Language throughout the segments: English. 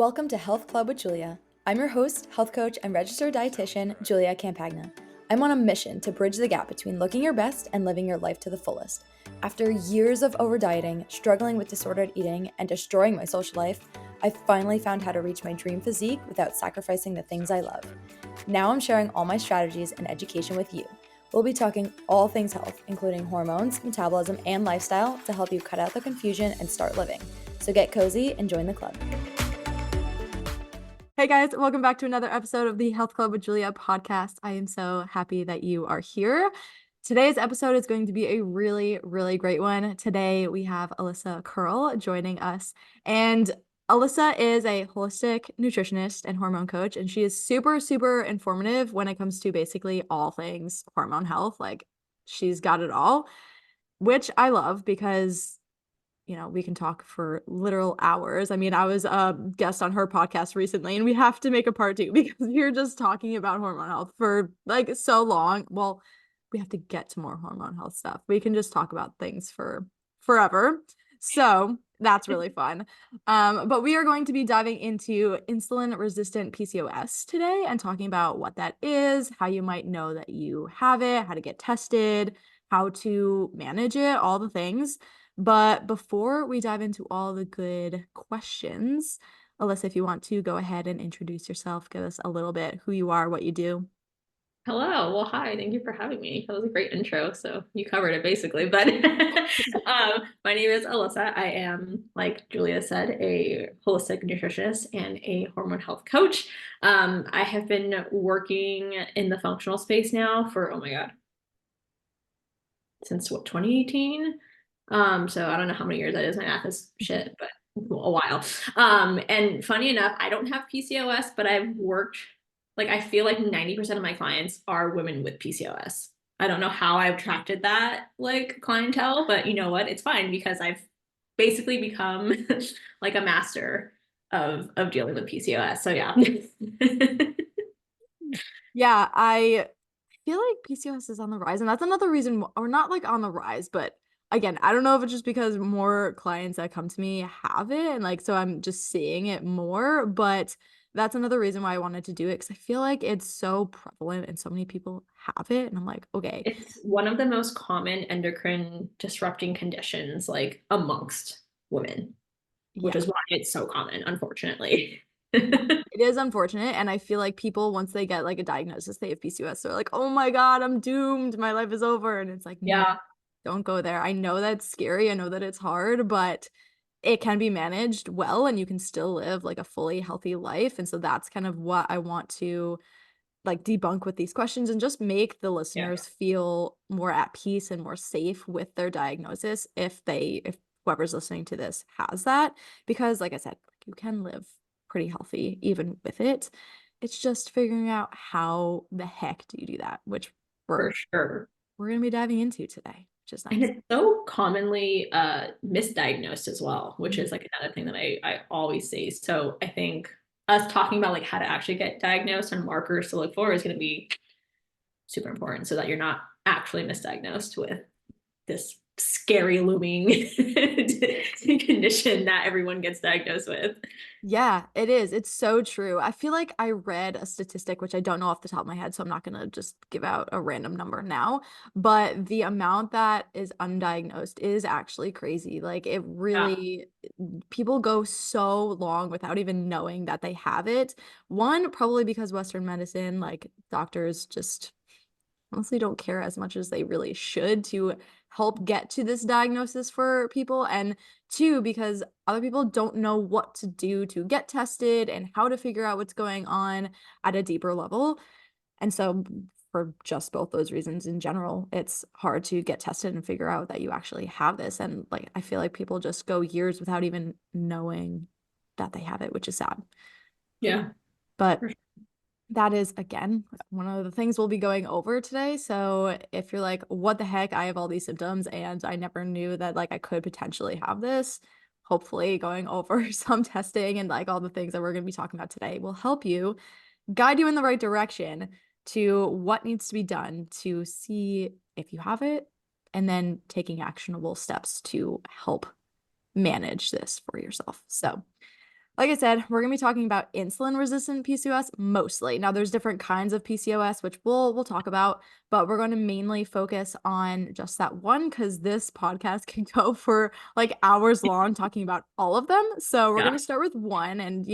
Welcome to Health Club with Julia. I'm your host, health coach, and registered dietitian, Julia Campagna. I'm on a mission to bridge the gap between looking your best and living your life to the fullest. After years of over-dieting, struggling with disordered eating, and destroying my social life, I finally found how to reach my dream physique without sacrificing the things I love. Now I'm sharing all my strategies and education with you. We'll be talking all things health, including hormones, metabolism, and lifestyle to help you cut out the confusion and start living. So get cozy and join the club. Hey guys, welcome back to another episode of the Health Club with Julia podcast. I am so happy that you are here. Today's episode is going to be a really, really great one. Today we have Alyssa Curl joining us, and Alyssa is a holistic nutritionist and hormone coach, and she is super, super informative when it comes to basically all things hormone health. Like, she's got it all, which I love because we can talk for literal hours. I mean, I was a guest on her podcast recently, and we have to make a part two because we're just talking about hormone health for like so long. Well, we have to get to more hormone health stuff. We can just talk about things for forever. So that's really fun. But we are going to be diving into insulin resistant PCOS today and talking about what that is, how you might know that you have it, how to get tested, how to manage it, all the things. But before we dive into all the good questions, Alyssa, if you want to go ahead and introduce yourself, give us a little bit who you are, what you do. Hello. Well, hi. Thank you for having me. That was a great intro. So you covered it basically, but my name is Alyssa. I am, like Julia said, a holistic nutritionist and a hormone health coach. I have been working in the functional space now for, oh my God, since what, 2018? So I don't know how many years that is. My math is shit, but a while. And funny enough, I don't have PCOS, but I've worked, like, I feel like 90% of my clients are women with PCOS. I don't know how I've attracted that like clientele, but you know what? It's fine because I've basically become like a master of dealing with PCOS. So yeah. Yeah, I feel like PCOS is on the rise, and that's another reason, or not like on the rise, but again, I don't know if it's just because more clients that come to me have it, and like, so I'm just seeing it more, but that's another reason why I wanted to do it, because I feel like it's so prevalent and so many people have it, and I'm like, okay. It's one of the most common endocrine disrupting conditions, like amongst women, which Yeah. is why it's so common, unfortunately. It is unfortunate, and I feel like people, once they get like a diagnosis, they have PCOS, they're like, oh my God, I'm doomed, my life is over, and it's like, no, Yeah. don't go there. I know that's scary, I know that it's hard, but it can be managed well, and you can still live like a fully healthy life. And so that's kind of what I want to like debunk with these questions and just make the Yeah. listeners feel more at peace and more safe with their diagnosis if whoever's listening to this has that. Because like I said, like, you can live pretty healthy even with it. It's just figuring out how the heck do you do that, which For we're sure. we're gonna be diving into today, which is And nice. it's so commonly misdiagnosed as well, which Mhm. is like another thing that I always say. So I think us talking about like how to actually get diagnosed and markers to look for is going to be super important so that you're not actually misdiagnosed with this scary looming condition that everyone gets diagnosed with. Yeah, it is. It's so true. I feel like I read a statistic, which I don't know off the top of my head, so I'm not going to just give out a random number now, but the amount that is undiagnosed is actually crazy. Like, it Yeah. really, people go so long without even knowing that they have it. One, probably because Western medicine, like doctors just honestly don't care as much as they really should to help get to this diagnosis for people. And two, because other people don't know what to do to get tested and how to figure out what's going on at a deeper level. And so, for just both those reasons in general, it's hard to get tested and figure out that you actually have this. And like, I feel like people just go years without even knowing that they have it, which is sad. Yeah. But that is, again, one of the things we'll be going over today. So if you're like, what the heck, I have all these symptoms and I never knew that like I could potentially have this, hopefully going over some testing and like all the things that we're going to be talking about today will help you guide you in the right direction to what needs to be done to see if you have it, and then taking actionable steps to help manage this for yourself. So like I said, we're going to be talking about insulin resistant PCOS mostly. Now there's different kinds of PCOS, which we'll talk about, but we're going to mainly focus on just that one because this podcast can go for like hours long talking about all of them. So we're going Yeah. to start with one, and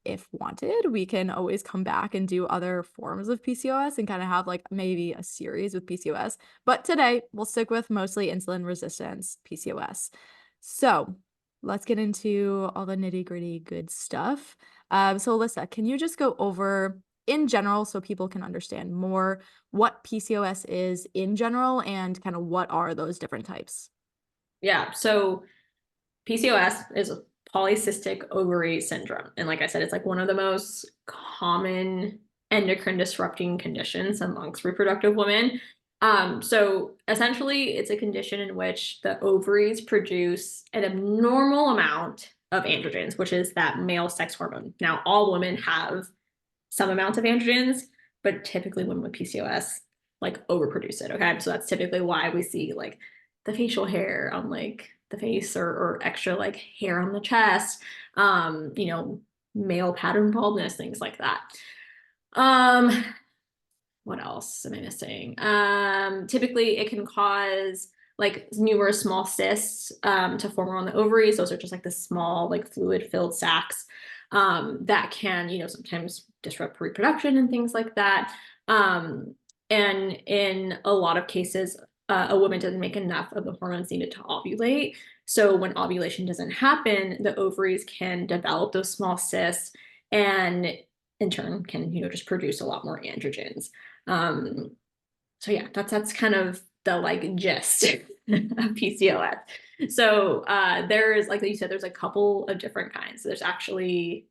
if wanted, we can always come back and do other forms of PCOS and kind of have like maybe a series with PCOS. But today we'll stick with mostly insulin resistance PCOS. So let's get into all the nitty gritty good stuff. So Alyssa, can you just go over in general so people can understand more what PCOS is in general and kind of what are those different types? Yeah. So PCOS is a polycystic ovary syndrome. And like I said, it's like one of the most common endocrine disrupting conditions amongst reproductive women. So essentially, it's a condition in which the ovaries produce an abnormal amount of androgens, which is that male sex hormone. Now, all women have some amount of androgens, but typically women with PCOS like overproduce it. Okay. So that's typically why we see like the facial hair on like the face or extra like hair on the chest, you know, male pattern baldness, things like that. Um, what else am I missing? Typically it can cause like numerous small cysts to form around the ovaries. Those are just like the small, like fluid filled sacs that can, you know, sometimes disrupt reproduction and things like that. And in a lot of cases, a woman doesn't make enough of the hormones needed to ovulate. So when ovulation doesn't happen, the ovaries can develop those small cysts and in turn can, you know, just produce a lot more androgens. Um, so yeah, that's kind of the like gist of PCOS. So there's like you said, there's a couple of different kinds. There's actually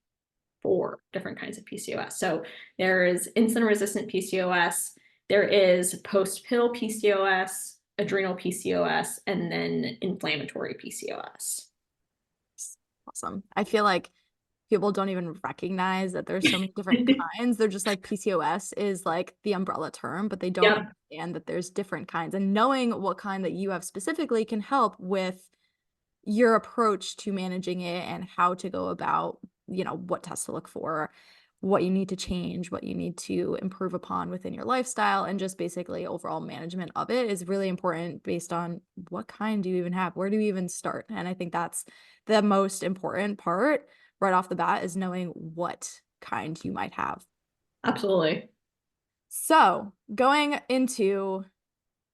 four different kinds of PCOS. So there is insulin resistant PCOS, there is post pill PCOS, adrenal PCOS, and then inflammatory PCOS. Awesome. I feel like people don't even recognize that there's so many different kinds. They're just like PCOS is like the umbrella term, but they don't Yep, understand that there's different kinds. And knowing what kind that you have specifically can help with your approach to managing it and how to go about, what tests to look for, what you need to change, what you need to improve upon within your lifestyle, and just basically overall management of it is really important based on what kind do you even have? Where do you even start? And I think that's the most important part right off the bat is knowing what kind you might have. absolutely. So, going into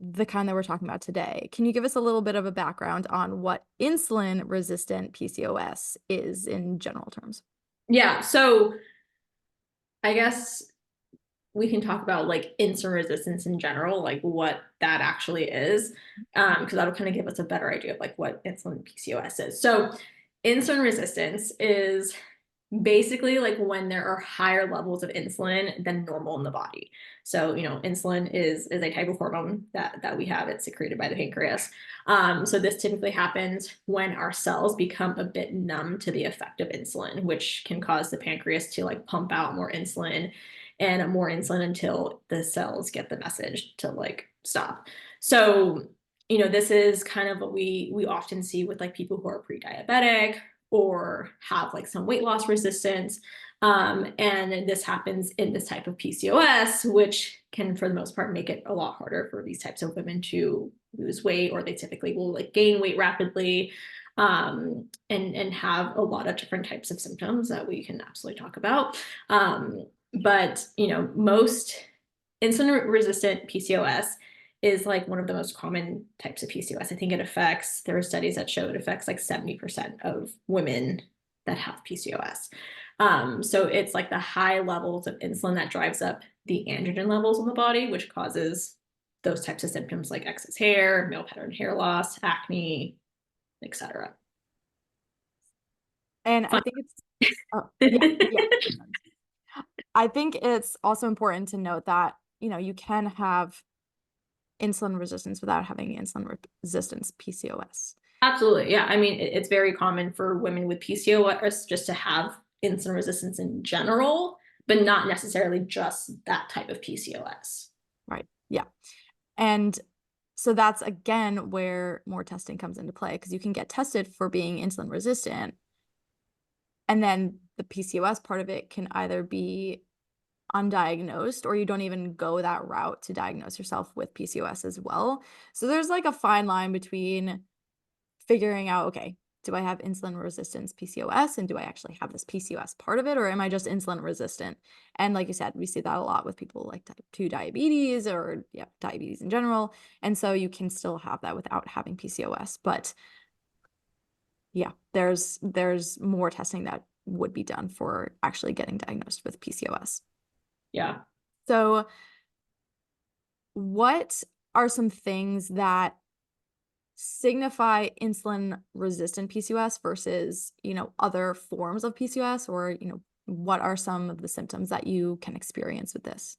the kind that we're talking about today, can you give us a little bit of a background on what insulin resistant PCOS is in general terms? Yeah, so I guess we can talk about like insulin resistance in general, like what that actually is, because that'll kind of give us a better idea of like what insulin PCOS is. So insulin resistance is basically like when there are higher levels of insulin than normal in the body. So, you know, insulin is a type of hormone that we have. It's secreted by the pancreas. So this typically happens when our cells become a bit numb to the effect of insulin, which can cause the pancreas to like pump out more insulin and more insulin until the cells get the message to like stop. So, you know, this is kind of what we often see with like people who are pre-diabetic or have like some weight loss resistance. And this happens in this type of PCOS, which can, for the most part, make it a lot harder for these types of women to lose weight, or they typically will like gain weight rapidly, and have a lot of different types of symptoms that we can absolutely talk about. But you know, most insulin resistant PCOS is like one of the most common types of PCOS. I think there are studies that show it affects like 70% of women that have PCOS. So it's like the high levels of insulin that drives up the androgen levels in the body, which causes those types of symptoms like excess hair, male pattern hair loss, acne, etc. And I think it's, oh, yeah, yeah. I think it's also important to note that, you can have insulin resistance without having insulin resistance PCOS. Absolutely. Yeah. I mean, it's very common for women with PCOS just to have insulin resistance in general, but not necessarily just that type of PCOS. Right. Yeah. And so that's again where more testing comes into play because you can get tested for being insulin resistant And then the PCOS part of it can either be undiagnosed or you don't even go that route to diagnose yourself with PCOS as well. So there's like a fine line between figuring out, okay, do I have insulin resistance PCOS and do I actually have this PCOS part of it, or am I just insulin resistant? And like you said, we see that a lot with people like type 2 diabetes or diabetes in general. And so you can still have that without having PCOS. But yeah, there's more testing that would be done for actually getting diagnosed with PCOS. Yeah. So what are some things that signify insulin resistant PCOS versus, other forms of PCOS, or, what are some of the symptoms that you can experience with this?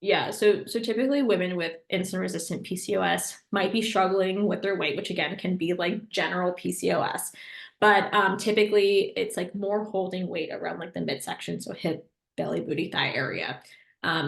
Yeah, so typically women with insulin resistant PCOS might be struggling with their weight, which again can be like general PCOS. But typically it's like more holding weight around like the midsection, so hip, belly, booty, thigh area.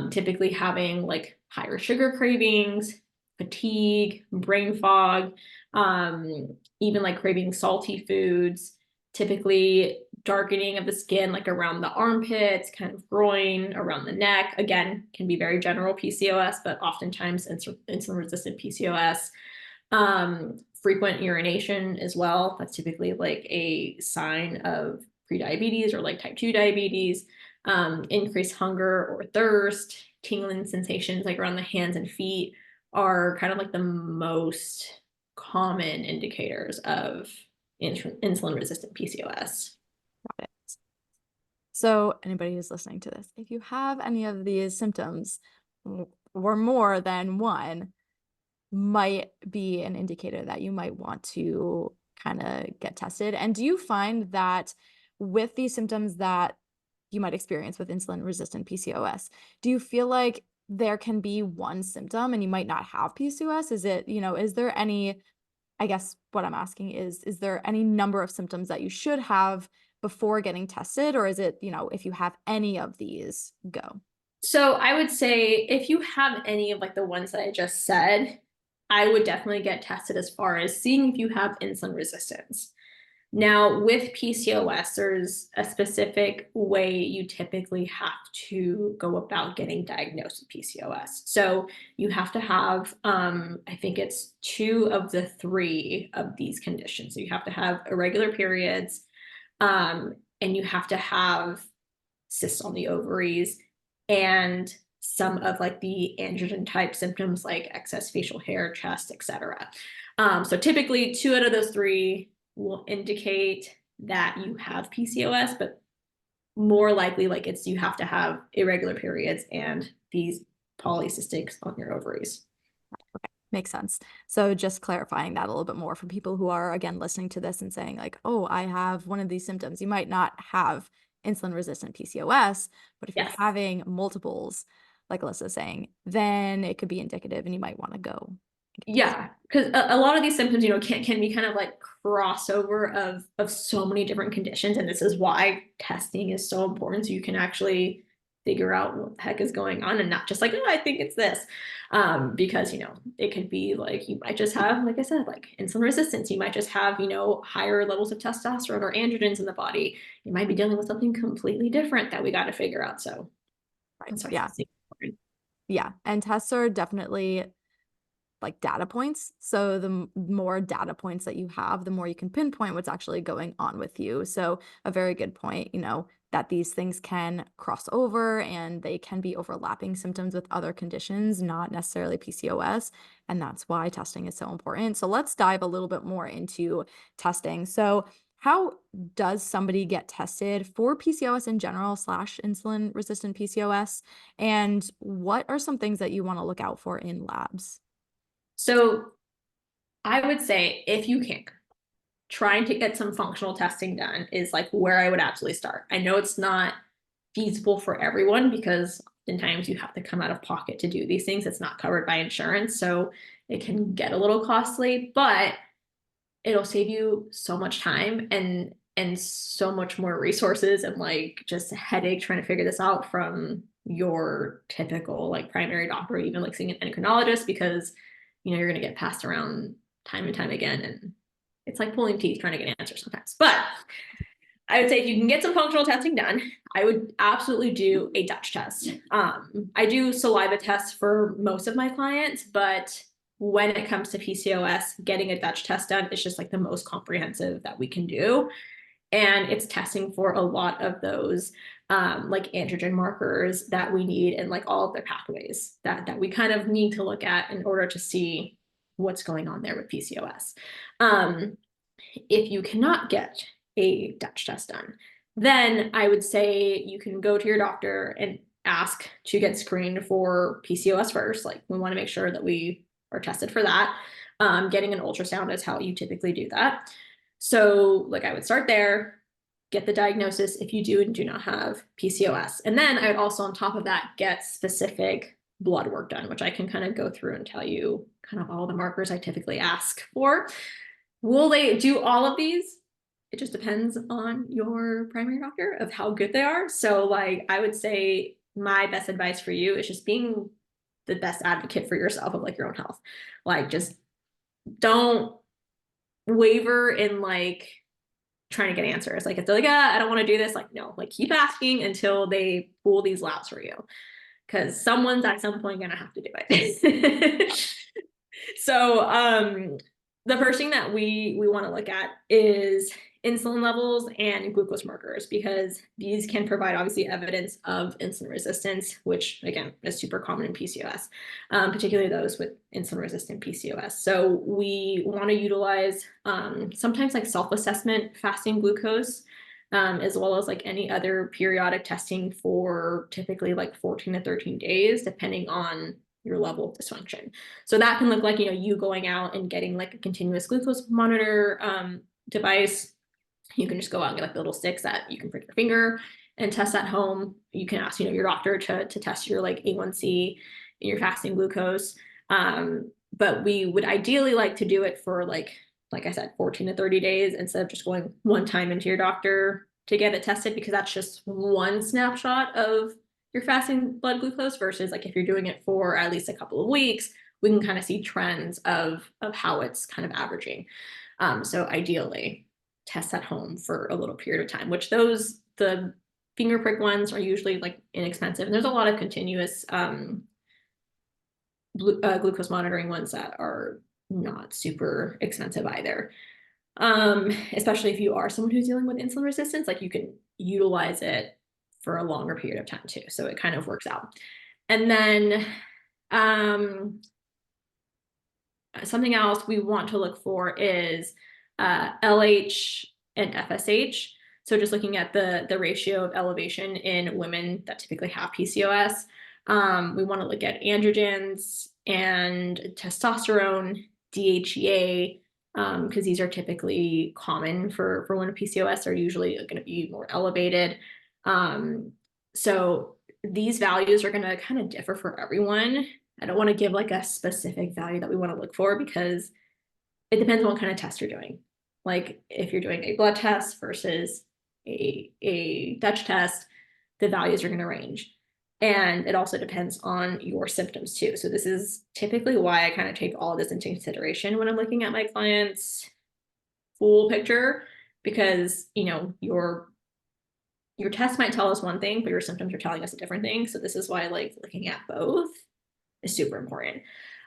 Typically having like higher sugar cravings, fatigue, brain fog, even like craving salty foods, typically darkening of the skin, like around the armpits, kind of groin, around the neck. Again, can be very general PCOS, but oftentimes insulin resistant PCOS. Frequent urination as well. That's typically like a sign of prediabetes or like type 2 diabetes. Increased hunger or thirst, tingling sensations like around the hands and feet are kind of like the most common indicators of insulin resistant PCOS. Got it. So anybody who's listening to this, if you have any of these symptoms or more than one, might be an indicator that you might want to kind of get tested. And do you find that with these symptoms that you might experience with insulin resistant PCOS, do you feel like there can be one symptom and you might not have PCOS? Is it, is there any, I guess what I'm asking is there any number of symptoms that you should have before getting tested? Or is it, if you have any of these, go? So I would say if you have any of like the ones that I just said, I would definitely get tested as far as seeing if you have insulin resistance. Now, with PCOS, there's a specific way you typically have to go about getting diagnosed with PCOS. So you have to have, I think it's two of the three of these conditions. So you have to have irregular periods, and you have to have cysts on the ovaries, and some of like the androgen type symptoms like excess facial hair, chest, etc. So typically two out of those three will indicate that you have PCOS, but more likely like it's you have to have irregular periods and these polycystics on your ovaries. Makes sense. So just clarifying that a little bit more for people who are, again, listening to this and saying like, oh, I have one of these symptoms. You might not have insulin resistant PCOS, but if you're Yes. having multiples, like Alyssa's saying, then it could be indicative and you might want to go and get tested. Yeah, because a lot of these symptoms, can be kind of like crossover of so many different conditions, and this is why testing is so important, so you can actually figure out what the heck is going on, and not just like, oh, I think it's this, because it could be like you might just have, like I said, like insulin resistance. You might just have higher levels of testosterone or androgens in the body. You might be dealing with something completely different that we got to figure out. So Right. that's why Yeah. testing is important. Yeah. And tests are definitely like data points. So the more data points that you have, the more you can pinpoint what's actually going on with you. So a very good point, that these things can cross over and they can be overlapping symptoms with other conditions, not necessarily PCOS. And that's why testing is so important. So let's dive a little bit more into testing. So how does somebody get tested for PCOS in general slash insulin resistant PCOS? And what are some things that you want to look out for in labs? So I would say if you can, trying to get some functional testing done is like where I would absolutely start. I know it's not feasible for everyone because oftentimes you have to come out of pocket to do these things. It's not covered by insurance, so it can get a little costly, but it'll save you so much time and so much more resources and like just a headache trying to figure this out from your typical like primary doctor, or even like seeing an endocrinologist, because you're going to get passed around time and time again, and it's like pulling teeth trying to get an answer sometimes. But I would say if you can get some functional testing done, I would absolutely do a Dutch test. I do saliva tests for most of my clients, but when it comes to PCOS, getting a Dutch test done is just like the most comprehensive that we can do. And it's testing for a lot of those like androgen markers that we need and like all of their pathways that we kind of need to look at in order to see what's going on there with PCOS. If you cannot get a Dutch test done, then I would say you can go to your doctor and ask to get screened for PCOS first. Like, we want to make sure that we are tested for that. Getting an ultrasound is how you typically do that. So, like, I would start there, get the diagnosis if you do and do not have PCOS. And then I would also, on top of that, get specific blood work done, which I can kind of go through and tell you kind of all the markers I typically ask for. Will they do all of these? It just depends on your primary doctor of how good they are. So, like, I would say my best advice for you is just being the best advocate for yourself of like your own health. Like, just don't waver in like trying to get answers. Like, if they're like, I don't want to do this, like, no, like, keep asking until they pull these labs for you, because someone's at some point gonna have to do it. So the first thing that we want to look at is insulin levels and glucose markers, because these can provide obviously evidence of insulin resistance, which again is super common in PCOS, particularly those with insulin resistant PCOS. So we want to utilize sometimes like self-assessment fasting glucose, as well as like any other periodic testing for typically like 14 to 13 days, depending on your level of dysfunction. So that can look like, you going out and getting like a continuous glucose monitor device. You can just go out and get like the little sticks that you can prick your finger and test at home. You can ask, your doctor to test your like A1C and your fasting glucose. But we would ideally like to do it for like I said, 14 to 30 days instead of just going one time into your doctor to get it tested, because that's just one snapshot of your fasting blood glucose, versus like if you're doing it for at least a couple of weeks, we can kind of see trends of how it's kind of averaging. So ideally, test at home for a little period of time, which the finger prick ones are usually like inexpensive. And there's a lot of continuous glucose monitoring ones that are not super expensive either. Especially if you are someone who's dealing with insulin resistance, like, you can utilize it for a longer period of time too. So it kind of works out. And then something else we want to look for is LH and FSH. So just looking at the ratio of elevation in women that typically have PCOS. We want to look at androgens and testosterone, DHEA, because these are typically common for women with PCOS, are usually going to be more elevated. So these values are going to kind of differ for everyone. I don't want to give like a specific value that we want to look for, because it depends on what kind of test you're doing. Like, if you're doing a blood test versus a Dutch test, the values are going to range. And it also depends on your symptoms too. So this is typically why I kind of take all of this into consideration when I'm looking at my clients' full picture, because your test might tell us one thing, but your symptoms are telling us a different thing. So this is why like looking at both is super important.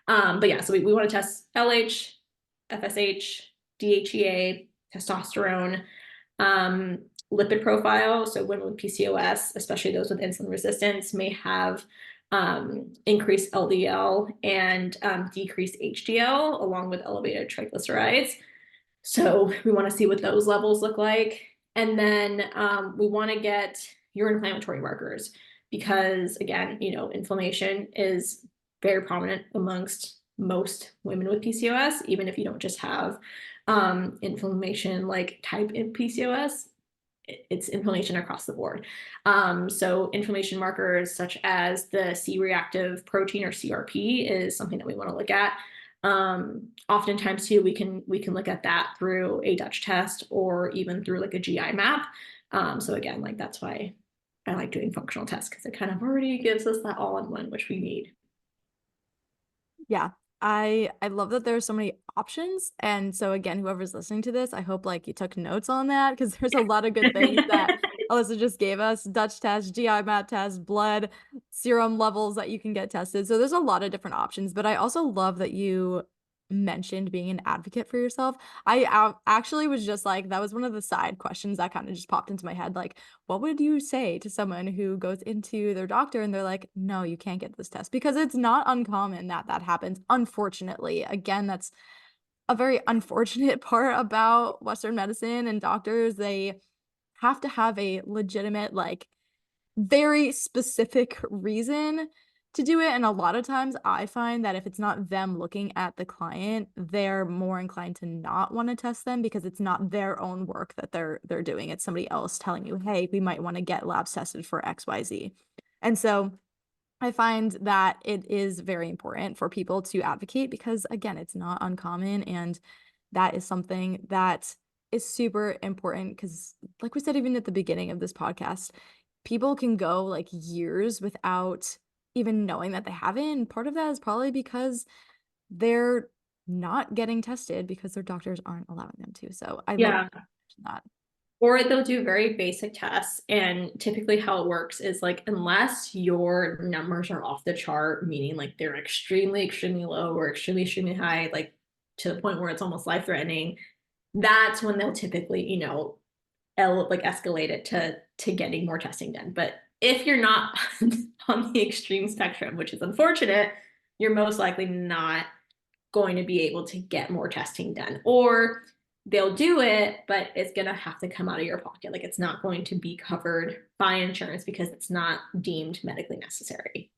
But yeah, so we want to test LH, FSH, DHEA, testosterone, lipid profile. So women with PCOS, especially those with insulin resistance, may have increased LDL and decreased HDL, along with elevated triglycerides. So we want to see what those levels look like. And then we want to get your inflammatory markers, because again, inflammation is very prominent amongst most women with PCOS, even if you don't just have inflammation like type in PCOS, it's inflammation across the board. So inflammation markers such as the C-reactive protein, or CRP, is something that we want to look at. Oftentimes too, we can look at that through a Dutch test, or even through like a GI map. So again, like, that's why I like doing functional tests, because it kind of already gives us that all-in-one, which we need. Yeah. I love that there's so many options. And so again, whoever's listening to this, I hope like you took notes on that because there's a lot of good things that Alyssa just gave us: Dutch test, GI map test, blood, serum levels that you can get tested. So there's a lot of different options, but I also love that you mentioned being an advocate for yourself. I actually was just like, that was one of the side questions that kind of just popped into my head. Like, what would you say to someone who goes into their doctor and they're like, no, you can't get this test? Because it's not uncommon that that happens, unfortunately. Again, that's a very unfortunate part about Western medicine and doctors. They have to have a legitimate, like, very specific reason to do it. And a lot of times I find that if it's not them looking at the client, they're more inclined to not want to test them because it's not their own work that they're doing. It's somebody else telling you, hey, we might want to get labs tested for XYZ. And so I find that it is very important for people to advocate because, again, it's not uncommon. And that is something that is super important because, like we said, even at the beginning of this podcast, people can go like years without even knowing that they have it. And part of that is probably because they're not getting tested because their doctors aren't allowing them to. So I love Yeah. that. Or they'll do very basic tests. And typically, how it works is like, unless your numbers are off the chart, meaning like they're extremely, extremely low or extremely, extremely high, like to the point where it's almost life threatening, that's when they'll typically, like escalate it to getting more testing done. But if you're not on the extreme spectrum, which is unfortunate, you're most likely not going to be able to get more testing done. Or they'll do it, but it's going to have to come out of your pocket. Like it's not going to be covered by insurance because it's not deemed medically necessary.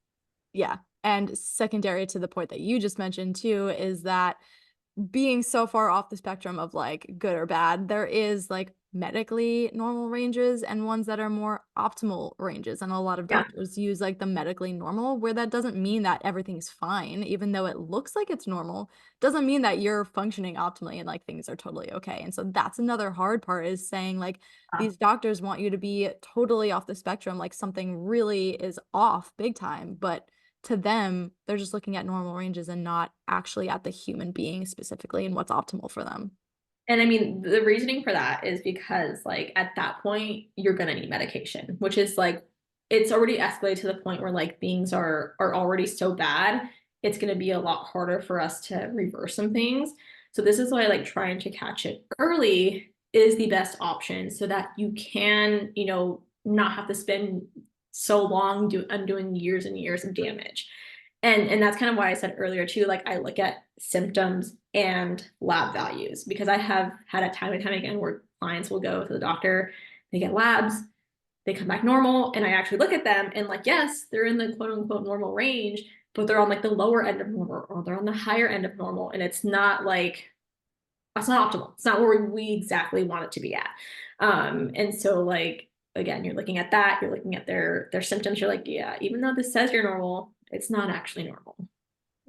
Yeah. And secondary to the point that you just mentioned too is that being so far off the spectrum of like good or bad, there is like medically normal ranges and ones that are more optimal ranges. And a lot of Yeah. doctors use like the medically normal, where that doesn't mean that everything's fine, even though it looks like it's normal, doesn't mean that you're functioning optimally and like things are totally okay. And so that's another hard part, is saying like these doctors want you to be totally off the spectrum, like something really is off big time, but to them, they're just looking at normal ranges and not actually at the human being specifically and what's optimal for them. And I mean, the reasoning for that is because, like, at that point, you're gonna need medication, which is like, it's already escalated to the point where like things are already so bad, it's gonna be a lot harder for us to reverse some things. So this is why like trying to catch it early is the best option, so that you can, not have to spend so long undoing years and years of damage. And that's kind of why I said earlier too, like I look at symptoms and lab values, because I have had a time and time again where clients will go to the doctor, they get labs, they come back normal, and I actually look at them and like, yes, they're in the quote unquote normal range, but they're on like the lower end of normal or they're on the higher end of normal. And it's not like, that's not optimal. It's not where we exactly want it to be at. And so like, again, you're looking at that, you're looking at their symptoms, you're like, yeah, even though this says you're normal, it's not actually normal.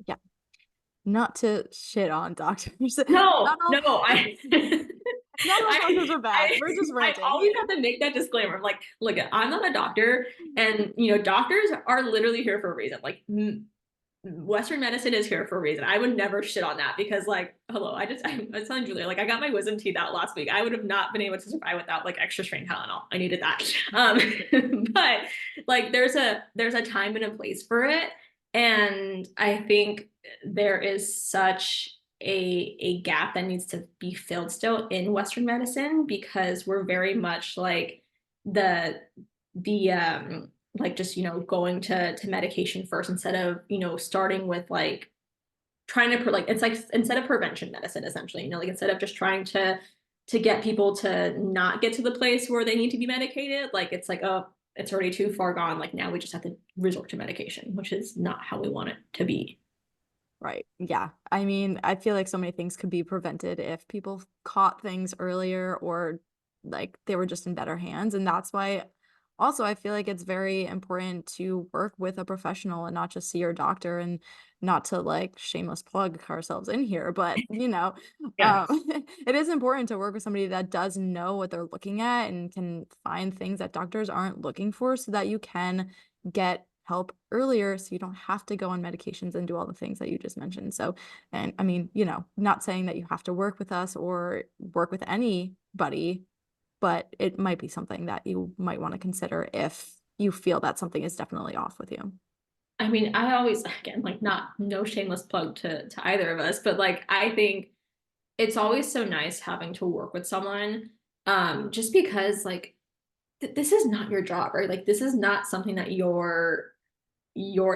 Yeah. Not to shit on doctors. No, Not all, no, I not all doctors I are bad. We're just I ranting. always have to make that disclaimer. I'm like, look, I'm not a doctor, and doctors are literally here for a reason. Like Western medicine is here for a reason. I would never shit on that because, like, hello, I was telling Julia, like, I got my wisdom teeth out last week. I would have not been able to survive without like extra strength Tylenol. I needed that. But like, there's a time and a place for it, and I think there is such a gap that needs to be filled still in Western medicine, because we're very much like the like just going to medication first, instead of starting with like trying to like, it's like instead of prevention medicine, essentially, like instead of just trying to get people to not get to the place where they need to be medicated, like it's like, oh, it's already too far gone, like now we just have to resort to medication, which is not how we want it to be. Right. Yeah. I mean, I feel like so many things could be prevented if people caught things earlier or like they were just in better hands. And that's why also I feel like it's very important to work with a professional and not just see your doctor, and not to like shameless plug ourselves in here, but Yeah. it is important to work with somebody that does know what they're looking at and can find things that doctors aren't looking for so that you can get help earlier so you don't have to go on medications and do all the things that you just mentioned. So, and I mean, not saying that you have to work with us or work with anybody, but it might be something that you might want to consider if you feel that something is definitely off with you. I mean, I always, again, like, not no shameless plug to either of us, but like I think it's always so nice having to work with someone, just because like this is not your job, right? Like this is not something that you're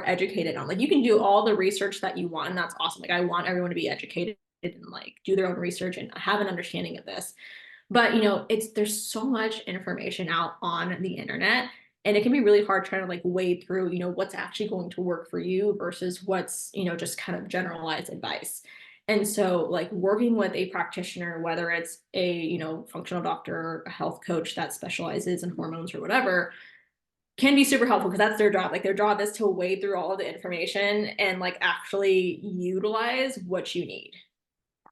educated on. Like you can do all the research that you want, and that's awesome. Like I want everyone to be educated and like do their own research and have an understanding of this. But it's there's so much information out on the internet, and it can be really hard trying to like wade through, what's actually going to work for you versus what's, just kind of generalized advice. And so like working with a practitioner, whether it's a, functional doctor, a health coach that specializes in hormones or whatever, can be super helpful because that's their job. Like their job is to wade through all of the information and like actually utilize what you need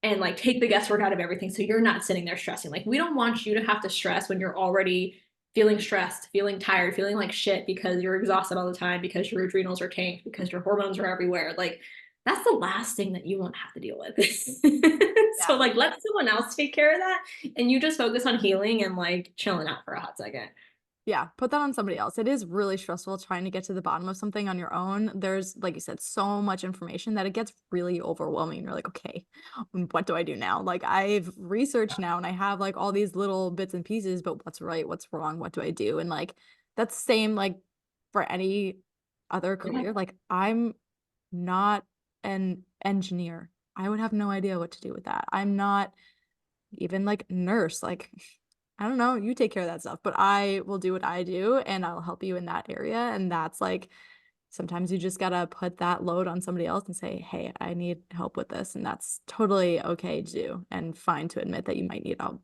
and like take the guesswork out of everything so you're not sitting there stressing. Like we don't want you to have to stress when you're already feeling stressed, feeling tired, feeling like shit because you're exhausted all the time, because your adrenals are tanked, because your hormones are everywhere. Like that's the last thing that you want to have to deal with. So Yeah. like let someone else take care of that and you just focus on healing and like chilling out for a hot second. Yeah, put that on somebody else. It is really stressful trying to get to the bottom of something on your own. There's, like you said, so much information that it gets really overwhelming. You're like, okay, what do I do now? Like I've researched now and I have like all these little bits and pieces, but what's right, what's wrong, what do I do? And like that's same like for any other Yeah. career. Like I'm not an engineer. I would have no idea what to do with that. I'm not even like nurse. Like I don't know, you take care of that stuff, but I will do what I do and I'll help you in that area. And that's like sometimes you just gotta put that load on somebody else and say, hey, I need help with this. And that's totally okay to do and fine to admit that you might need help.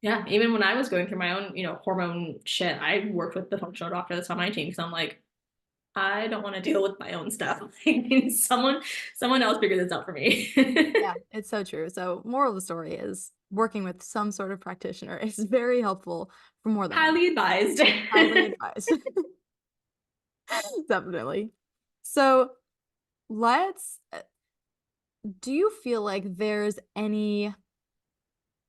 Yeah, even when I was going through my own, hormone shit, I worked with the functional doctor that's on my team because I'm like, I don't want to deal with my own stuff. Like, someone else figure this out for me. Yeah, it's so true. So moral of the story is working with some sort of practitioner is very helpful for more than one. Highly advised. Highly advised. Definitely. So let's, do you feel like there's any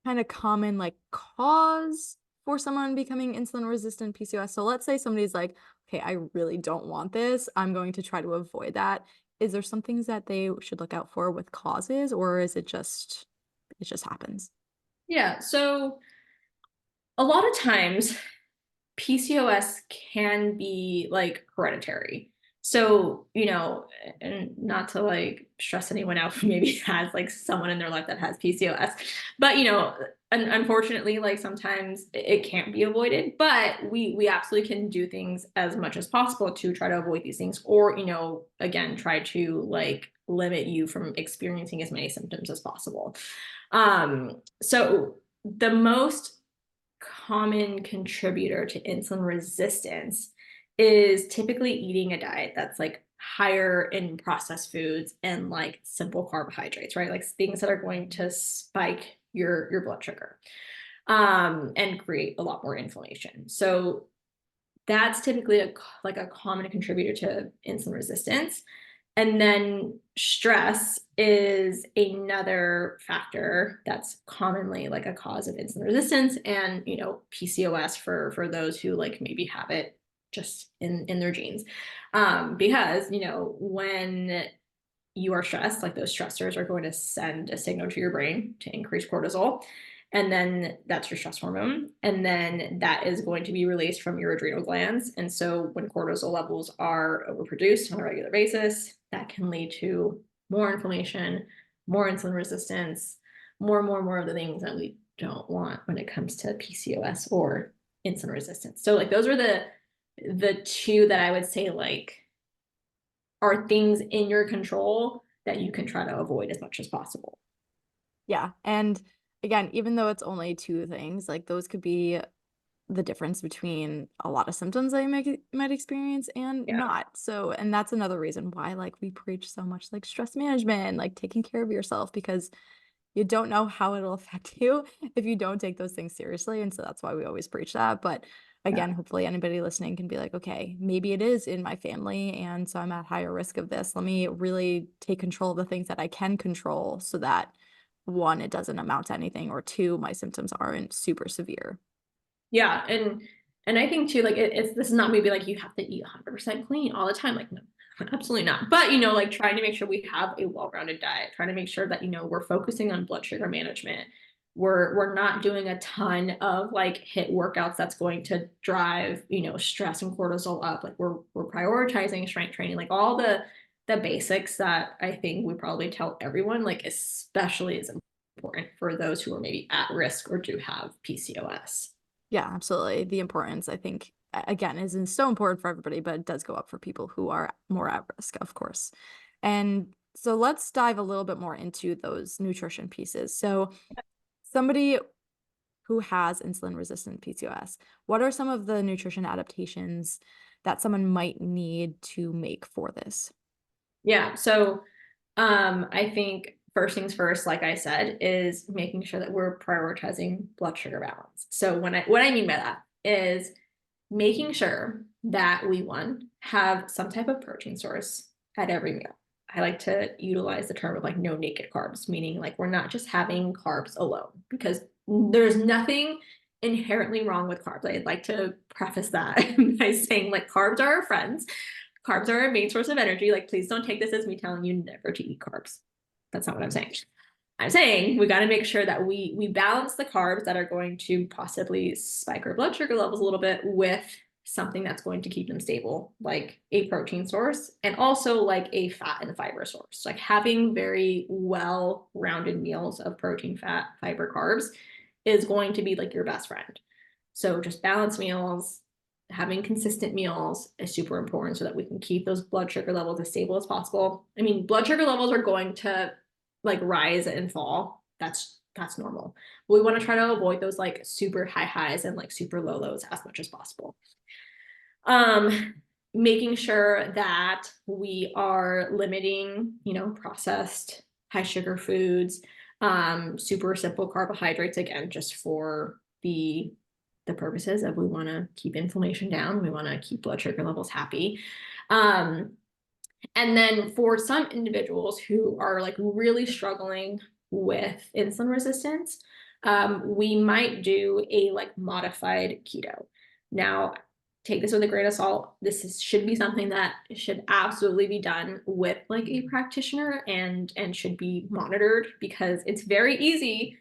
kind of common like cause for someone becoming insulin resistant PCOS? So let's say somebody's like, okay, I really don't want this. I'm going to try to avoid that. Is there some things that they should look out for with causes, or is it just happens? Yeah, so a lot of times PCOS can be like hereditary. So, and not to like stress anyone out who maybe has like someone in their life that has PCOS, but unfortunately, like sometimes it can't be avoided, but we absolutely can do things as much as possible to try to avoid these things, or, again, try to like limit you from experiencing as many symptoms as possible. So the most common contributor to insulin resistance is typically eating a diet that's like higher in processed foods and like simple carbohydrates, right? Like things that are going to spike your blood sugar, and create a lot more inflammation. So that's typically like a common contributor to insulin resistance. And then stress is another factor that's commonly like a cause of insulin resistance and, PCOS for those who like maybe have it just in their genes. Because, when you are stressed, like those stressors are going to send a signal to your brain to increase cortisol. And then that's your stress hormone. And then that is going to be released from your adrenal glands. And so when cortisol levels are overproduced on a regular basis, that can lead to more inflammation, more insulin resistance, more of the things that we don't want when it comes to PCOS or insulin resistance. So like those are the two that I would say like are things in your control that you can try to avoid as much as possible. Yeah. And again, even though it's only two things, like those could be the difference between a lot of symptoms that you might experience and Yeah. not. So, and that's another reason why like we preach so much like stress management, like taking care of yourself, because you don't know how it'll affect you if you don't take those things seriously. And so that's why we always preach that. But again, hopefully anybody listening can be like, okay, maybe it is in my family. And so I'm at higher risk of this. Let me really take control of the things that I can control so that one, it doesn't amount to anything, or two, my symptoms aren't super severe. Yeah. And I think too, like it's this is not maybe like you have to eat 100% clean all the time. Like, no, absolutely not. But, like trying to make sure we have a well-rounded diet, trying to make sure that, we're focusing on blood sugar management. We're not doing a ton of like HIIT workouts that's going to drive, stress and cortisol up. Like we're prioritizing strength training, like all the basics that I think we probably tell everyone, like especially is important for those who are maybe at risk or do have PCOS. Yeah, absolutely. The importance, I think, again, isn't so important for everybody, but it does go up for people who are more at risk, of course. And so let's dive a little bit more into those nutrition pieces. So, somebody who has insulin resistant PCOS, what are some of the nutrition adaptations that someone might need to make for this? Yeah. So I think first things first, like I said, is making sure that we're prioritizing blood sugar balance. So what I mean by that is making sure that we one have some type of protein source at every meal. I like to utilize the term of like no naked carbs, meaning like we're not just having carbs alone, because there's nothing inherently wrong with carbs. I'd like to preface that by saying like carbs are our friends. Carbs are our main source of energy. Like, please don't take this as me telling you never to eat carbs. That's not what I'm saying. I'm saying we got to make sure that we balance the carbs that are going to possibly spike our blood sugar levels a little bit with something that's going to keep them stable, like a protein source, and also like a fat and fiber source. Like having very well-rounded meals of protein, fat, fiber, carbs is going to be like your best friend. So just balanced meals, having consistent meals is super important so that we can keep those blood sugar levels as stable as possible. I mean, blood sugar levels are going to like rise and fall. That's normal. We want to try to avoid those like super high highs and like super low lows as much as possible. Making sure that we are limiting, processed high sugar foods, super simple carbohydrates, again, just for the purposes of we want to keep inflammation down, we want to keep blood sugar levels happy. And then for some individuals who are like really struggling with insulin resistance, we might do a like modified keto. Now, take this with a grain of salt. Should be something that should absolutely be done with like a practitioner and should be monitored, because it's very easy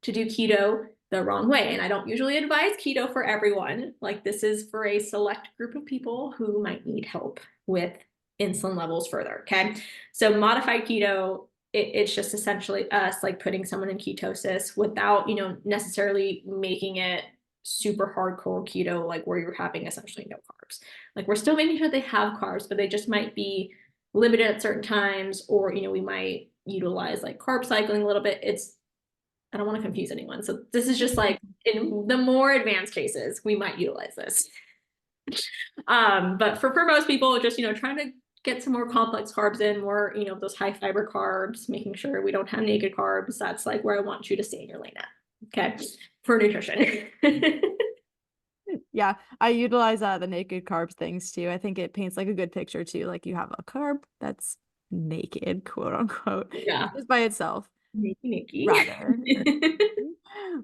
to do keto the wrong way. And I don't usually advise keto for everyone. Like this is for a select group of people who might need help with insulin levels further. Okay. So modified keto, it's just essentially us like putting someone in ketosis without, necessarily making it super hardcore keto, like where you're having essentially no carbs. Like we're still making sure they have carbs, but they just might be limited at certain times, or, we might utilize like carb cycling a little bit. I don't want to confuse anyone. So this is just like in the more advanced cases, we might utilize this. But for most people, just, trying to get some more complex carbs in, more, those high fiber carbs, making sure we don't have naked carbs. That's like where I want you to stay in your lane at. Okay. For nutrition. Yeah, I utilize the naked carbs things too. I think it paints like a good picture too. Like you have a carb that's naked, quote unquote, Yeah. just by itself. Nikki. Rather,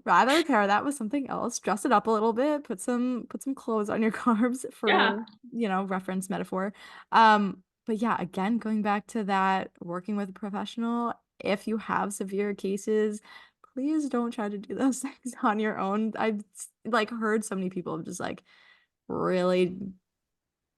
rather pair that with something else, dress it up a little bit, put some clothes on your carbs Yeah. for, reference metaphor. But yeah, again, going back to that, working with a professional, if you have severe cases, please don't try to do those things on your own. I've like heard so many people just like really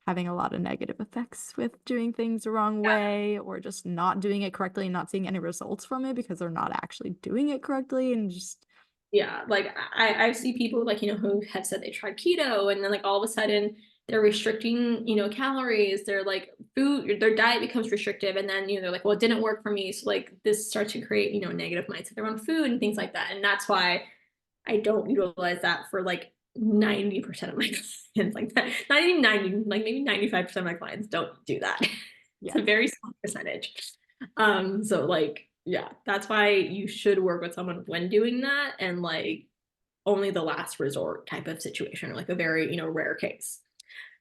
having a lot of negative effects with doing things the wrong way, or just not doing it correctly and not seeing any results from it because they're not actually doing it correctly, and just Yeah. Like I see people like, who have said they tried keto and then like all of a sudden they're restricting, calories, they're like their diet becomes restrictive, and then, they're like, well, it didn't work for me. So like this starts to create, negative mindset around food and things like that. And that's why I don't utilize that for like 90% of my clients. Like that, not even 90, like maybe 95% of my clients don't do that. It's yeah. a very small percentage. So like, yeah, that's why you should work with someone when doing that, and like only the last resort type of situation, or like a very, rare case.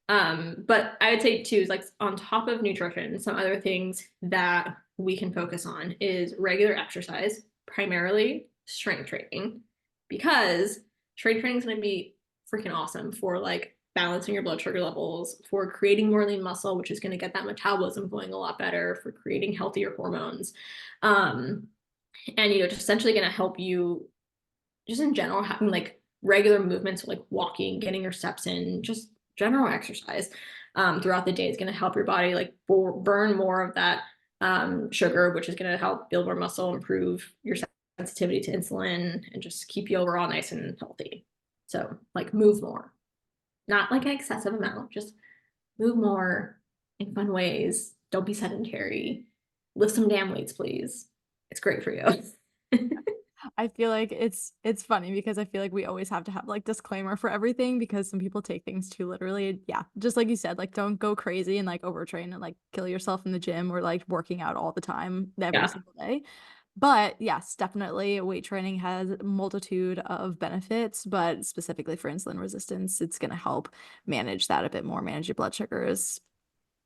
But I would say too, is like on top of nutrition, some other things that we can focus on is regular exercise, primarily strength training, because strength training is going to be freaking awesome for like balancing your blood sugar levels, for creating more lean muscle, which is going to get that metabolism going a lot better, for creating healthier hormones. And just essentially going to help you just in general having like regular movements like walking, getting your steps in, just general exercise throughout the day is going to help your body like burn more of that sugar, which is going to help build more muscle, improve your sensitivity to insulin, and just keep you overall nice and healthy. So like move more, not like an excessive amount, just move more in fun ways. Don't be sedentary. Lift some damn weights, please. It's great for you. I feel like it's funny because I feel like we always have to have like disclaimer for everything because some people take things too literally. Yeah, just like you said, like don't go crazy and like overtrain and like kill yourself in the gym or like working out all the time every Yeah. single day. But yes, definitely weight training has a multitude of benefits, but specifically for insulin resistance, it's going to help manage that a bit more, manage your blood sugars.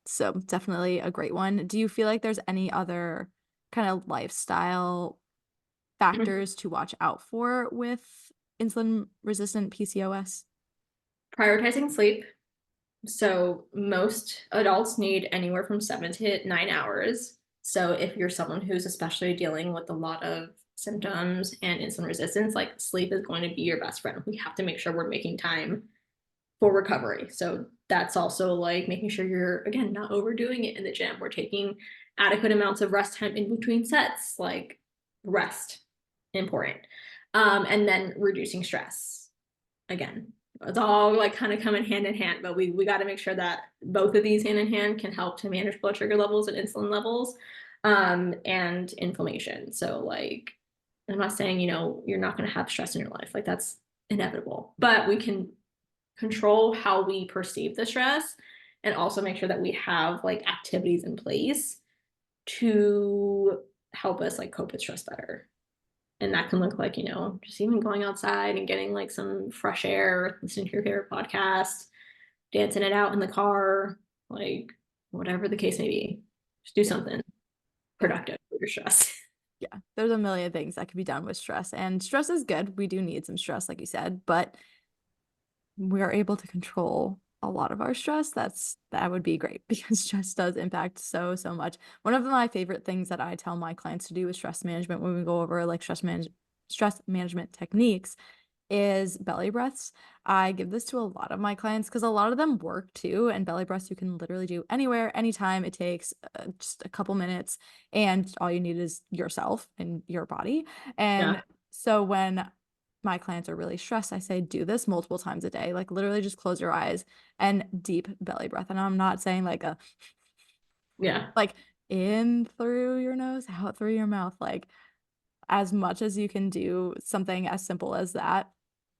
So definitely a great one. Do you feel like there's any other kind of lifestyle factors to watch out for with insulin resistant PCOS? Prioritizing sleep. So most adults need anywhere from 7 to 9 hours. So if you're someone who's especially dealing with a lot of symptoms and insulin resistance, like sleep is going to be your best friend. We have to make sure we're making time for recovery. So that's also like making sure you're, again, not overdoing it in the gym. We're taking adequate amounts of rest time in between sets, like rest, important. And then reducing stress. Again, it's all like kind of coming hand in hand, but we got to make sure that both of these hand in hand can help to manage blood sugar levels and insulin levels, and inflammation. So like, I'm not saying, you're not going to have stress in your life. Like that's inevitable, but we can control how we perceive the stress and also make sure that we have like activities in place to help us like cope with stress better. And that can look like, just even going outside and getting like some fresh air, listening to your favorite podcast, dancing it out in the car, like whatever the case may be. Just do Yeah. something Yeah. productive with your stress. Yeah. There's a million things that can be done with stress, and stress is good. We do need some stress, like you said, but we are able to control a lot of our stress. That would be great because stress does impact so much. One of my favorite things that I tell my clients to do with stress management when we go over like stress management techniques is belly breaths. I give this to a lot of my clients because a lot of them work too. And belly breaths you can literally do anywhere, anytime. It takes just a couple minutes, and all you need is yourself and your body. Yeah. And so when my clients are really stressed, I say do this multiple times a day. Like literally just close your eyes and deep belly breath. And I'm not saying Yeah. like in through your nose, out through your mouth, like as much as you can do something as simple as that,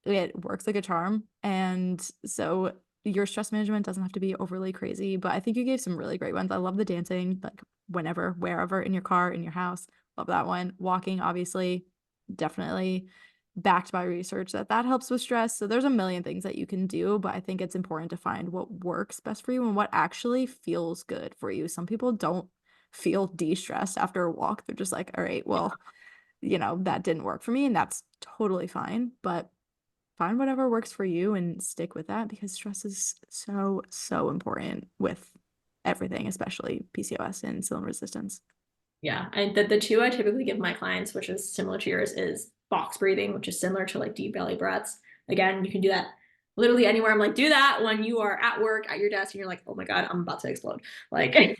it works like a charm. And so your stress management doesn't have to be overly crazy, but I think you gave some really great ones. I love the dancing, like whenever, wherever, in your car, in your house. Love that one. Walking, obviously, definitely backed by research that helps with stress. So there's a million things that you can do, but I think it's important to find what works best for you and what actually feels good for you. Some people don't feel de-stressed after a walk. They're just like, all right, well, that didn't work for me, and that's totally fine. But find whatever works for you and stick with that because stress is so important with everything, especially PCOS and insulin resistance. Yeah. The two I typically give my clients, which is similar to yours, is box breathing, which is similar to like deep belly breaths. Again, you can do that literally anywhere. I'm like, do that when you are at work at your desk and you're like, oh my God, I'm about to explode. Like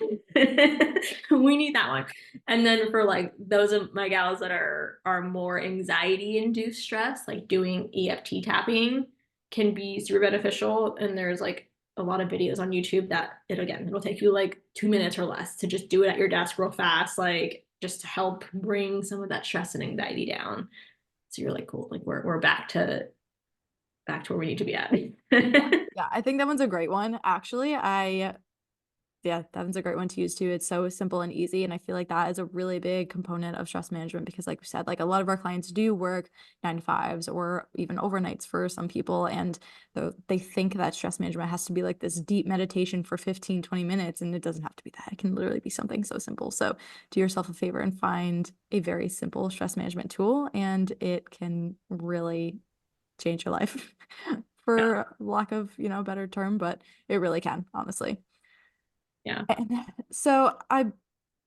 we need that one. And then for like those of my gals that are more anxiety induced stress, like doing EFT tapping can be super beneficial. And there's like a lot of videos on YouTube that it'll take you like 2 minutes or less to just do it at your desk real fast, like just to help bring some of that stress and anxiety down. So you're like, cool, like we're back to where we need to be at. Yeah, yeah, I think that one's a great one. Actually, I Yeah, that one's a great one to use too. It's so simple and easy. And I feel like that is a really big component of stress management because like we said, like a lot of our clients do work 9 to 5s or even overnights for some people. And they think that stress management has to be like this deep meditation for 15, 20 minutes. And it doesn't have to be that. It can literally be something so simple. So do yourself a favor and find a very simple stress management tool, and it can really change your life Yeah. for lack of, better term, but it really can, honestly. Yeah. And so I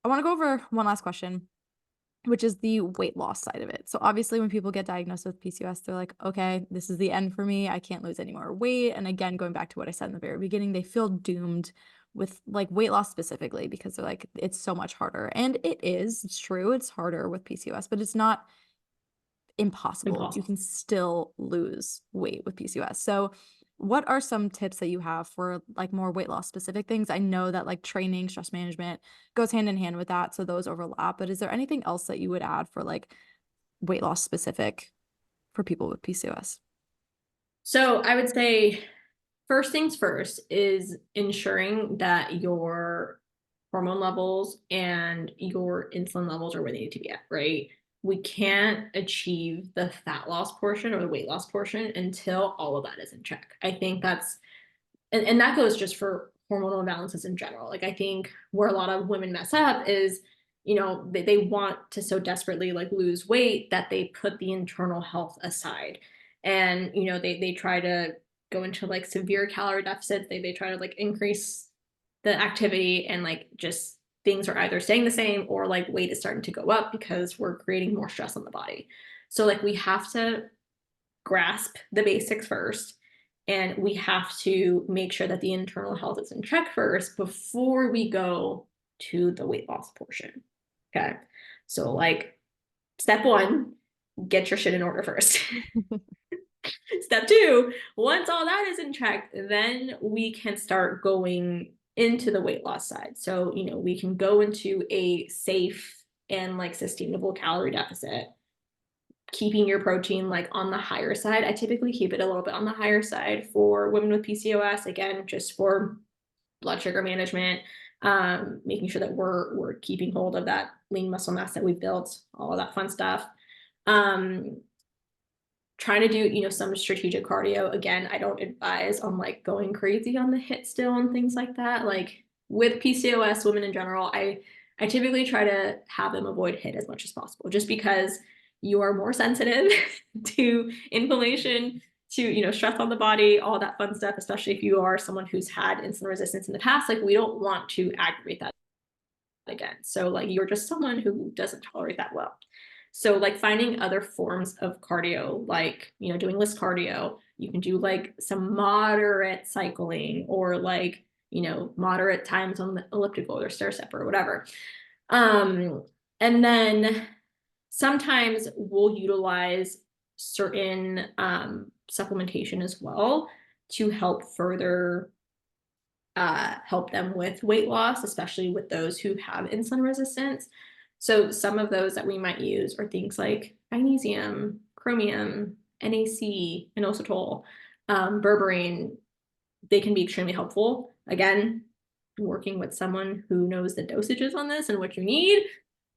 want to go over one last question, which is the weight loss side of it. So obviously when people get diagnosed with PCOS, they're like, okay, this is the end for me. I can't lose any more weight. And again, going back to what I said in the very beginning, they feel doomed with like weight loss specifically because they're like, it's so much harder. And it is, it's true, it's harder with PCOS, but it's not impossible. You Impossible. can still lose weight with PCOS. So what are some tips that you have for like more weight loss specific things? I know that like training, stress management goes hand in hand with that, so those overlap, but is there anything else that you would add for like weight loss specific for people with PCOS? So I would say first things first is ensuring that your hormone levels and your insulin levels are where they need to be at, right? We can't achieve the fat loss portion or the weight loss portion until all of that is in check. I think that's, and that goes just for hormonal imbalances in general. Like I think where a lot of women mess up is, they want to so desperately like lose weight that they put the internal health aside. And, they try to go into like severe calorie deficits. They try to like increase the activity and like just things are either staying the same or like weight is starting to go up because we're creating more stress on the body. So like we have to grasp the basics first. And we have to make sure that the internal health is in check first before we go to the weight loss portion. Okay. So, like, step one, get your shit in order first. Step two, once all that is in check, then we can start going into the weight loss side. So, we can go into a safe and like sustainable calorie deficit, keeping your protein like on the higher side. I typically keep it a little bit on the higher side for women with PCOS, again, just for blood sugar management, making sure that we're keeping hold of that lean muscle mass that we've built, all of that fun stuff. Um, Trying to do, some strategic cardio. Again, I don't advise on like going crazy on the HIIT still and things like that. Like with PCOS women in general, I typically try to have them avoid HIIT as much as possible, just because you are more sensitive to inflammation, to, stress on the body, all that fun stuff, especially if you are someone who's had insulin resistance in the past. Like we don't want to aggravate that again. So like you're just someone who doesn't tolerate that well. So like finding other forms of cardio, like, doing less cardio, you can do like some moderate cycling or like, moderate times on the elliptical or stair step or whatever. Um, and then sometimes we'll utilize certain supplementation as well to help further help them with weight loss, especially with those who have insulin resistance. So some of those that we might use are things like magnesium, chromium, NAC, inositol, berberine. They can be extremely helpful. Again, working with someone who knows the dosages on this and what you need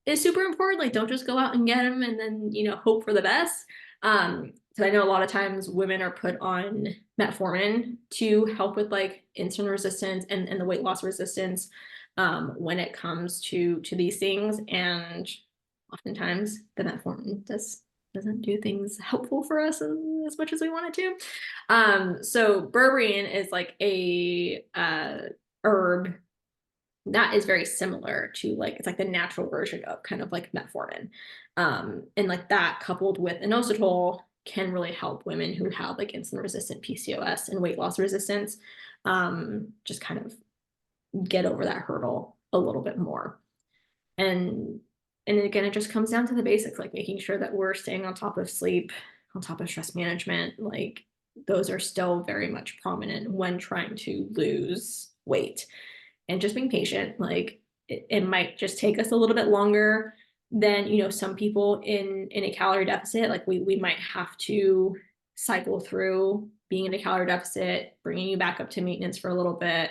is super important. Like, don't just go out and get them and then, hope for the best. So I know a lot of times women are put on metformin to help with like insulin resistance and the weight loss resistance when it comes to these things. And oftentimes the metformin doesn't do things helpful for us as much as we want it to. So berberine is like a herb that is very similar to like, it's like the natural version of kind of like metformin. And like that coupled with inositol can really help women who have like insulin resistant PCOS and weight loss resistance, just kind of get over that hurdle a little bit more. And again, it just comes down to the basics, like making sure that we're staying on top of sleep, on top of stress management. Like those are still very much prominent when trying to lose weight, and just being patient. Like it might just take us a little bit longer than, some people in a calorie deficit. Like we might have to cycle through being in a calorie deficit, bringing you back up to maintenance for a little bit,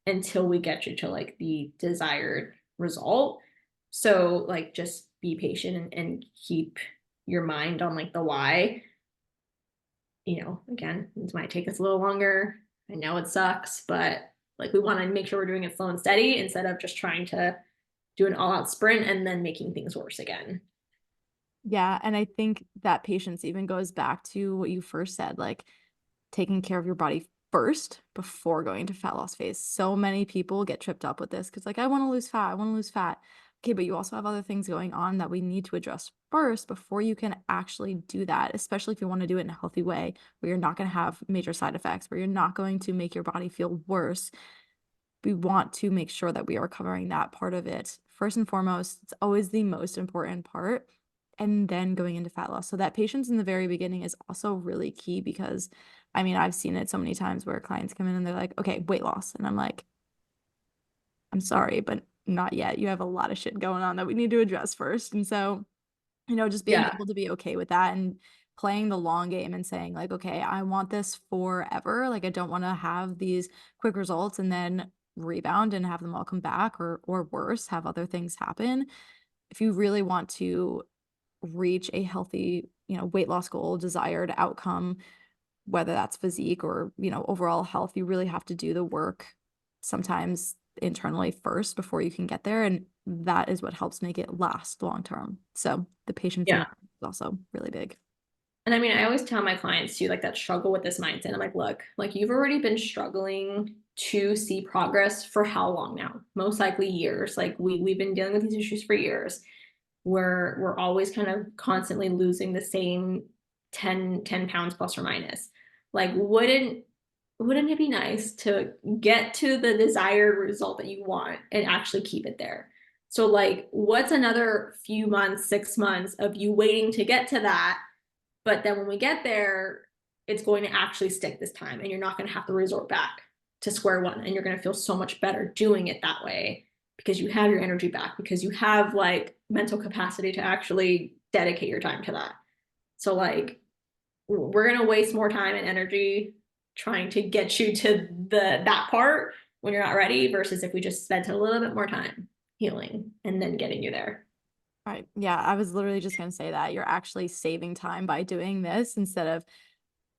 until we get you to like the desired result. So like just be patient and keep your mind on like the why. Again, this might take us a little longer. I know it sucks, but like we want to make sure we're doing it slow and steady instead of just trying to do an all-out sprint and then making things worse again. Yeah, and I think that patience even goes back to what you first said, like taking care of your body first before going to fat loss phase. So many people get tripped up with this because, like, I want to lose fat. I want to lose fat. Okay, but you also have other things going on that we need to address first before you can actually do that, especially if you want to do it in a healthy way where you're not going to have major side effects, where you're not going to make your body feel worse. We want to make sure that we are covering that part of it. First and foremost, it's always the most important part. And then going into fat loss. So that patience in the very beginning is also really key because I mean, I've seen it so many times where clients come in and they're like, okay, weight loss. And I'm like, I'm sorry, but not yet. You have a lot of shit going on that we need to address first. And so, just being Yeah. able to be okay with that and playing the long game and saying, like, okay, I want this forever. Like, I don't want to have these quick results and then rebound and have them all come back or worse, have other things happen. If you really want to reach a healthy, weight loss goal, desired outcome, whether that's physique or, overall health, you really have to do the work sometimes internally first before you can get there. And that is what helps make it last long term. So the patience thing Yeah. is also really big. And I mean, I always tell my clients too, like that struggle with this mindset. I'm like, look, like you've already been struggling to see progress for how long now? Most likely years. Like we've been dealing with these issues for years. We're always kind of constantly losing the same 10 pounds plus or minus. Like wouldn't it be nice to get to the desired result that you want and actually keep it there? So like what's another few months, 6 months of you waiting to get to that? But then when we get there, it's going to actually stick this time and you're not going to have to resort back to square one. And you're going to feel so much better doing it that way because you have your energy back, because you have like mental capacity to actually dedicate your time to that. So like we're going to waste more time and energy trying to get you to that part when you're not ready versus if we just spent a little bit more time healing and then getting you there. Right. Yeah, I was literally just going to say that you're actually saving time by doing this instead of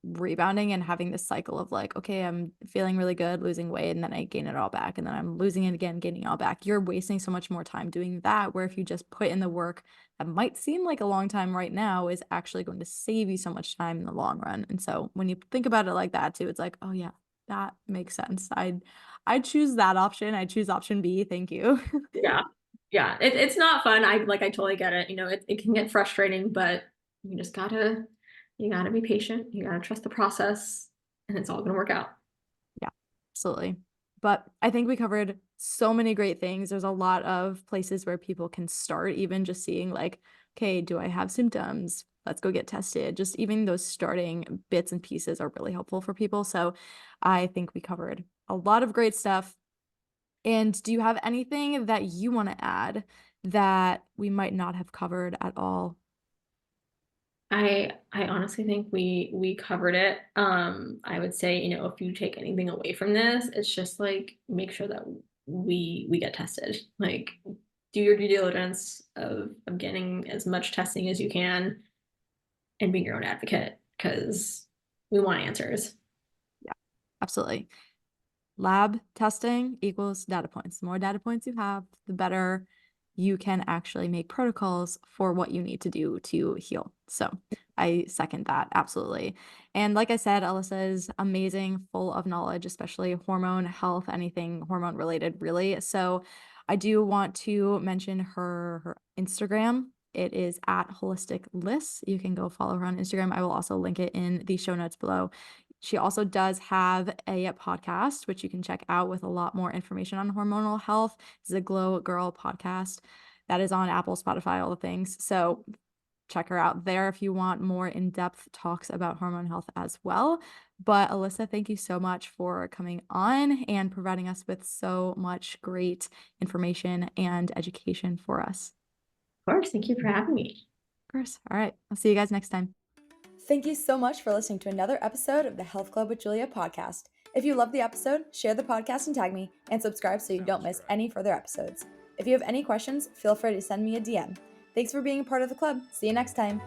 rebounding and having this cycle of like, okay, I'm feeling really good, losing weight, and then I gain it all back, and then I'm losing it again, gaining it all back. You're wasting so much more time doing that, where if you just put in the work that might seem like a long time right now is actually going to save you so much time in the long run. And so when you think about it like that too, it's like, oh yeah, that makes sense. I'd choose that option. I'd choose option B. Thank you. Yeah. Yeah. It's not fun. I totally get it. It can get frustrating, but you just you gotta be patient. You gotta trust the process and it's all gonna work out. Yeah, absolutely. But I think we covered so many great things. There's a lot of places where people can start, even just seeing like, okay, do I have symptoms? Let's go get tested. Just even those starting bits and pieces are really helpful for people. So I think we covered a lot of great stuff. And do you have anything that you want to add that we might not have covered at all? I honestly think we covered it. I would say, if you take anything away from this, it's just like make sure that we get tested. Like do your due diligence of getting as much testing as you can and being your own advocate because we want answers. Yeah, absolutely. Lab testing equals data points. The more data points you have, the better you can actually make protocols for what you need to do to heal. So I second that absolutely. And like I said, Alyssa is amazing, full of knowledge, especially hormone health, anything hormone related, really. So I do want to mention her Instagram. It is at Holistic Liss. You can go follow her on Instagram. I will also link it in the show notes below. She also does have a podcast, which you can check out with a lot more information on hormonal health. It's a Glow Girl podcast that is on Apple, Spotify, all the things. So check her out there if you want more in-depth talks about hormone health as well. But Alyssa, thank you so much for coming on and providing us with so much great information and education for us. Of course, thank you for having me. Of course. All right. I'll see you guys next time. Thank you so much for listening to another episode of the Health Club with Julia podcast. If you love the episode, share the podcast and tag me, and subscribe so you don't miss any further episodes. If you have any questions, feel free to send me a DM. Thanks for being a part of the club. See you next time.